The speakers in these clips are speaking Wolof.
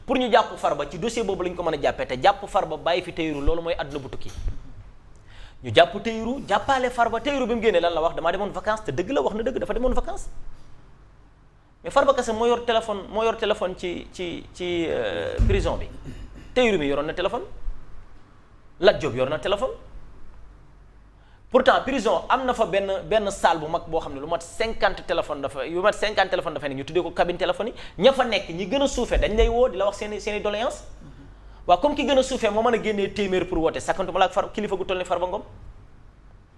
pour ñu jàpp Farba ci dossier boobu la ñu ko mën a jàppee te jàpp Farba bàyyi fi Tahirou loolu mooy àdduna bu tukki ñu jàpp Tahirou jàppaale Farba Tahirou bi mu génnee lan la wax damaa demoon vacances te dëgg la wax na dëgg dafa demoon vacances mais Farba Kassé moo yor téléphone ci prison bi Tahirou mi yoroon na téléphone Lat Diop yor na téléphone pourtant prison am na fa benn salle bu mag boo xam ne lu mat 50 téléphone dafa ne ñu tuddee ko cabine téléphonique ña fa nekk ñi gën a suufee dañ lay woo di la wax seeni doléance waaw comme ki gën a suufee moo mën a génnee téeméer pour woote sakkantuma la ak kilifa gu toll ni Farba Ngom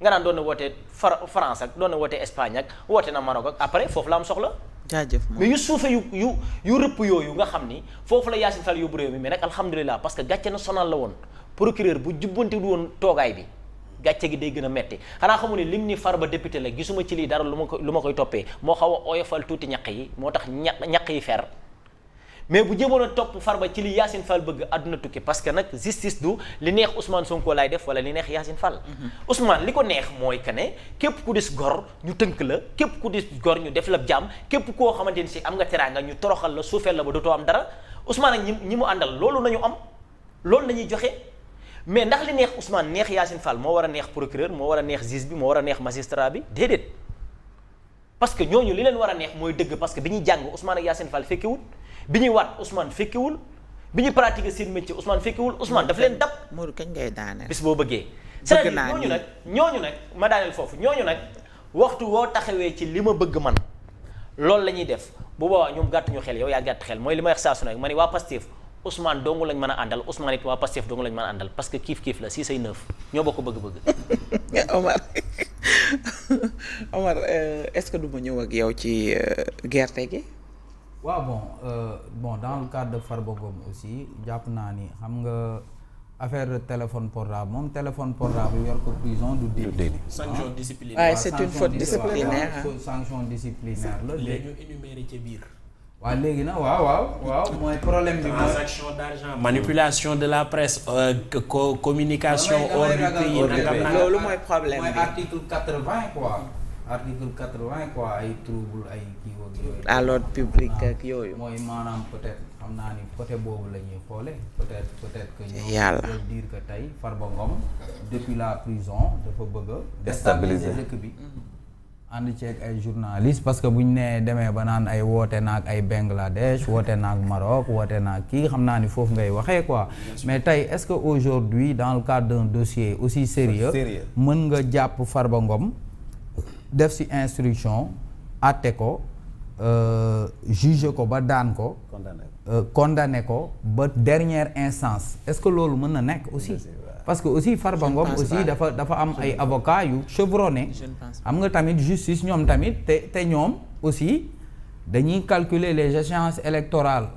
nga naan doon na wootee France ak doon na wootee Espagne ak woote na Maroc ak après foofu la am soxla jaajëf mais yu suufe yu rëpp yooyu nga xam ni foofu la Yacine Fall yóbbu réew mi mais nag alhamdulilah parce que gàcce na sonal la woon procureur bu jubbanti du woon toogaay bi gàcce gi day gën a metti xanaa xamu ne lim ni Farba député la gisuma ci lii dara lu ma koy toppee moo xaw a oyofal tuuti ñaq yi moo tax ñaq yi fer mais bu jëmoon a topp Farba ci li Yacine Fall bëgg àdduna tukki parce que nag justice du li neex Ousmane Sonko laay def wala li neex Yacine Fall Ousmane li ko neex mooy que ne képp ku dis gor ñu tënk la képp ku dis gor ñu def la jàmm képp koo xamante ni si am nga teraanga ñu toroxal la suufeel la ba dootoo am dara Ousmane ak ñi mu àndal loolu nañu am loolu nañuy joxe mais ndax li neex Ousmane neex Yacine Fall moo war a neex procureur moo war a neex juge bi moo war a neex magistrat bi déedéet parce que ñooñu li leen war a neex mooy dëgg parce que bi ñuy jàng Ousmane ak Yacine Fall fekkewul bi ñuy waat Ousmane fekkewul bi ñuy pratiquer seen métier Ousmane fekkewul Ousmane daf leen dab. Modou kañ ngay daaneel. bis boo bëggee. bëgg naa c'est-à-dire ñooñu nag ma daaneel foofu ñooñu nag waxtu woo taxawee ci li ma bëgg man loolu la ñuy def bu boobaa ñoom gàttuñu xel yow yaa gàtt xel mooy li ma wax saa su nekk ma ni waa Pastef Ousmane dongu lañ mën a àndal Ousmane it waa Pastef dongu lañ mën a àndal parce que kiif la 6 ay 9 ñoo bokk bëgg-bëgg. Omar est-ce que du ma ñëw ak yow ci gerte gi. waaw bon dans le cadre de Farba Ngom aussi jàpp naa ni xam nga affaire de téléphone portable moom téléphone portable yor ko prison du délit. sanction disciplinaire. waaye c'est une faute disciplinaire. sanction disciplinaire la léegi ñu énuméré ca biir. waaw léegi nag waaw mooy problème bi. transaction d'argent manipulation de la presse communication hors du pays. loolu mooy problème bi mooy article 80 quoi. article 80 quoi ay trouble ay kii ak yooyu. à l'ordre public ak yooyu. mooy maanaam peut-être xam naa ni côté boobu la ñuy xoole peut-être que ñoom yàlla veut dire que tey Farba Ngom depuis la prison dafa bëgg a déstabiliser dëkk bi. ànd ceeg ay journalistes parce que bu ñu nee demee ba naan ay woote naag ay Bangladesh woote naag Maroc woote naag kii xam naa ni foofu ngay waxee quoi mais tey est-ce que aujourd'hui dans le cadre d'un dossier aussi sérieux mën nga jàpp Farba Ngom def ci instruction àtte ko juge ko ba daan ko condamné ko ba dernière instance est-ce que loolu mën na nekk aussi parce que aussi Farba Ngom aussi dafa am ay avocats yu chevronné am nga tamit justice ñoom tamit te ñoom aussi dañuy calculer les échéances électorales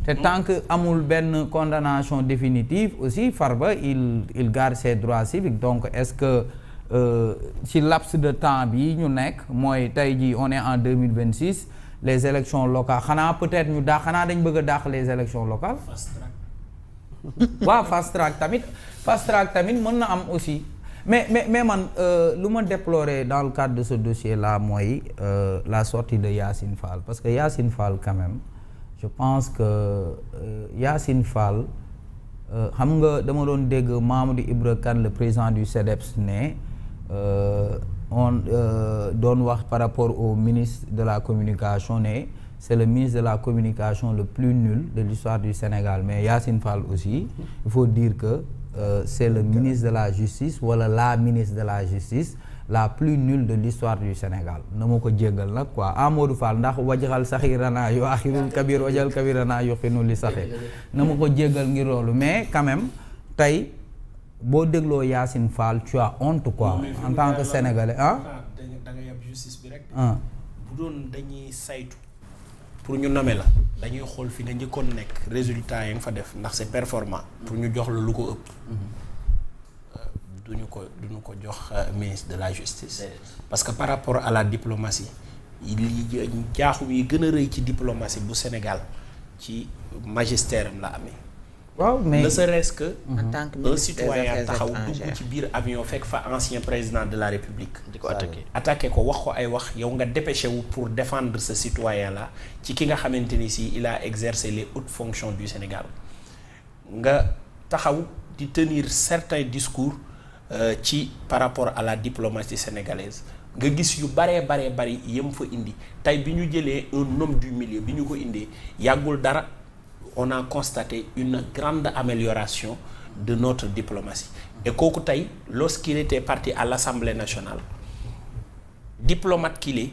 te tant que amul benn condamnation définitive aussi Farba il garde ses droits civiques donc est-ce que ci laps de temps bi ñu nekk mooy tey jii on est en 2026 les élections locales xanaa peut-être ñu daax xanaa dañ bëgg a daax les élections locales waaw fast track tamit mën na am aussi mais man lu ma déplorer dans le cadre de ce dossier là mooy la sortie de Yacine Fall parce que Yacine Fall quand même je pense que Yacine Fall xam nga dama doon dégg Mamadou Ibra Kane le président du CEDEPS ne on doon wax par rapport au ministre de la communication ne c'est le ministre de la communication le plus nul de l'histoire du Sénégal mais Yacine Fall aussi il faut dire que c'est le ministre de la justice wala la ministre de la justice la plus nulle de l'histoire du Sénégal na ma ko jéggal nag quoi Amadou Fall ndax wajaxal saxirana yu axirul kabir wajal kabirana yu xinu li saxe na ma ko jéggal ngir loolu mais quand même tey boo dégloo Yacine Fall tu as honte quoi en tant que sénégalais da nga yab justice bi rek bu doon dañuy saytu pour ñu nommer la dañuy xool fi nga njëkkoon nekk résultat yi nga fa def ndax c'est performant pour ñu jox la lu ko ëpp duñu ko jox ministre de la justice parce que par rapport à la diplomatie li jaaxum yi gën a rëy ci diplomatie bu Sénégal ci magistère am la amee waaw mais ne serait-ce que en tant que un ministre des citoyen Affaires taxaw étrangères. dugg ci biir avion fekk fa ancien président de la République di ko attaqué ko wax ko ay wax yow nga dépêché wu pour défendre ce citoyen là ci ki nga xamante ni si il a exercé les hautes fonctions du Sénégal nga taxaw di tenir certains discours ci par rapport à la diplomatie sénégalaise nga gis yu bari yëm fa indi tey bi ñu jëlee un homme du milieu bi ñu ko indee yàggul dara on a constaté une grande amélioration de notre diplomatie et kooku tey lorsqu'il était parti à l'Assemblée nationale diplomate qu'il est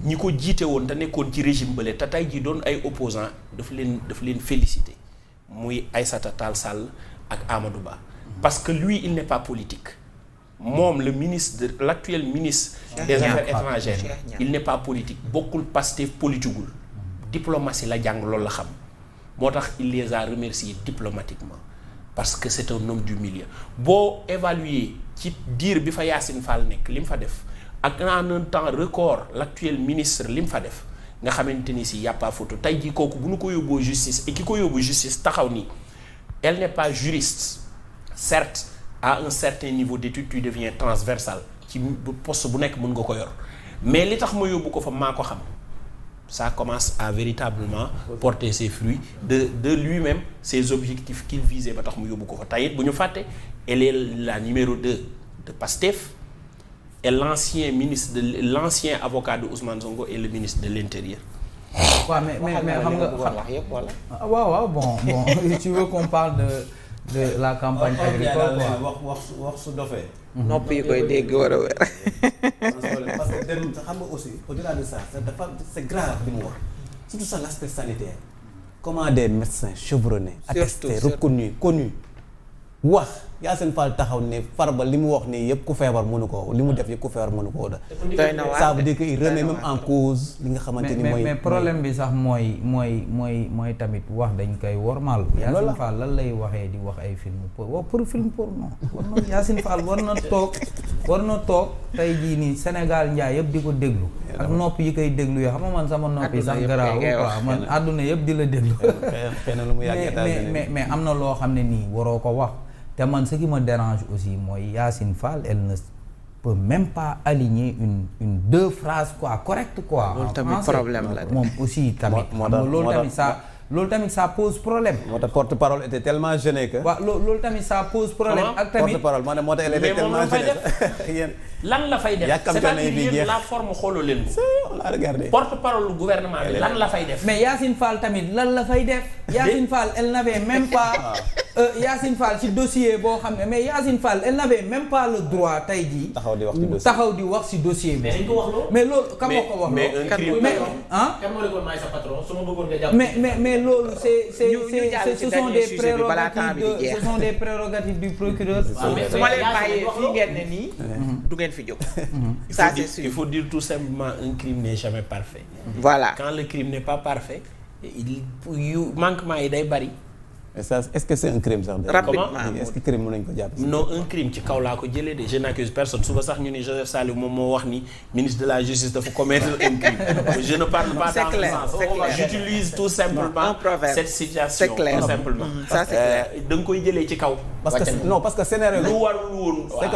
ñi ko jiite woon te nekkoon ci régime bële te tey jii doon ay opposants daf leen féliciter muy Aïssata Tall Sall ak Amadou Ba parce que lui il n'est pas politique moom le ministre de l'actuel ministre des Affaires étrangères il n'est pas politique bokkul Pastef politiqueul diplomatie la jàng loolu la xam moo tax il les a remerciés diplomatiquement parce que c'est un homme du milieu boo évaluer ci diir bi fa Yacine Fall nekk li mu fa def ak en un temps record l'actuel ministre li mu fa def nga xamante ni si y a pas photo tey jii kooku bu ñu ko yóbboo justice et ki ko yóbbu justice taxaw ni elle n'est pas juriste certes à un certain niveau d'étude tu deviens transversal ci poste bu nekk mën nga ko yor mais li tax ma yóbbu ko fa maa ko xam ça commence à véritablement porter ses fruits de lui-même ses objectifs qu'il visait ba tax mu yóbbu ko fa tey it bu ñu fàtte elle est la numéro 2 de Pastef et l'ancien avocat de Ousmane Sonko et le ministre de l'Intérieur. waaw mais xam nga wax yëpp wala. waaw bon tu veux qu'on parle de la campagne agricole quoi. wax su dofee. nopp yi koy dégg war a wér. parce que dem xam nga aussi au-delà de ça c'est grave li mu wax surtout ça l'aspect sanitaire. comment des médecins chevronnés. attestés reconnus connus wax Yacine Fall taxaw ne Farba li mu wax nii yëpp ku feebar mënu ko li mu def yëpp ku feebar mënu koo da. doy na waar ça veut dire que il remet même en cause li nga xamante ni mooy. mais problème bi sax mooy tamit wax dañ koy wormaal. Yacine Fall lan lay waxee di wax ay film pour film porno war na Yacine Fall war na toog tey jii nii Sénégal njaay yëpp di ko déglu. ak nopp yi koy déglu yoo xam nga man sama nopp yi sax garaaw quoi man àdduna yëpp di la déglu. xëy na lu mu yàgg mais am na loo xam ne nii waroo ko wax. te man ce qui me dérange aussi mooy Yacine Fall elle ne peut même pas aligner une deux phrases quoi correctes quoi. loolu tamit problème la moom aussi tamit. loolu tamit ça pose problème. moo tax porte-parole était tellement gêné que. waaw loolu tamit ça pose problème. ak tamit porte-parole moo tax elle était tellement gênée. lan la fay def c'est-à-dire yéen la forme xooloo leen ko. on l'a regardé. porte-parole gouvernement bi lan la fay def. mais Yacine Fall tamit lan la fay def. Yacine Fall elle n'avait même pas. Yacine Fall ci dossier boo xam ne mais Yacine Fall elle n'avait même pas le droit tey jii. taxaw di wax ci dossier bi. mais loolu kan moo ko wax. mais un crime mais ah. kan moo nekkoon maay sa patron su ma bëggoon nga jàpp. mais loolu ce sont des prérogatives du procureur. su ma leen bàyyee fii ngeen ne nii. du ngeen fi jóg. ça c'est sûr. Il faut dire tout simplement un crime n'est jamais parfait. Voilà. Quand le crime n'est pas parfait manquement yi day bari. est-ce que c'est un crime sax. rapidement est-ce que crime mën nañu ko jàpp. non un crime ci kaw laa ko jëlee de je n'accuse personne suba sax ñu ni Joseph Saliou moom moo wax ni ministre de la justice dafa commettre un crime. je ne parle pas dans ce sens. J'utilise tout simplement cette situation. Tout simplement. ça c'est clair. da nga koy jëlee ci kaw. parce que scénario lu warul woon. c'est que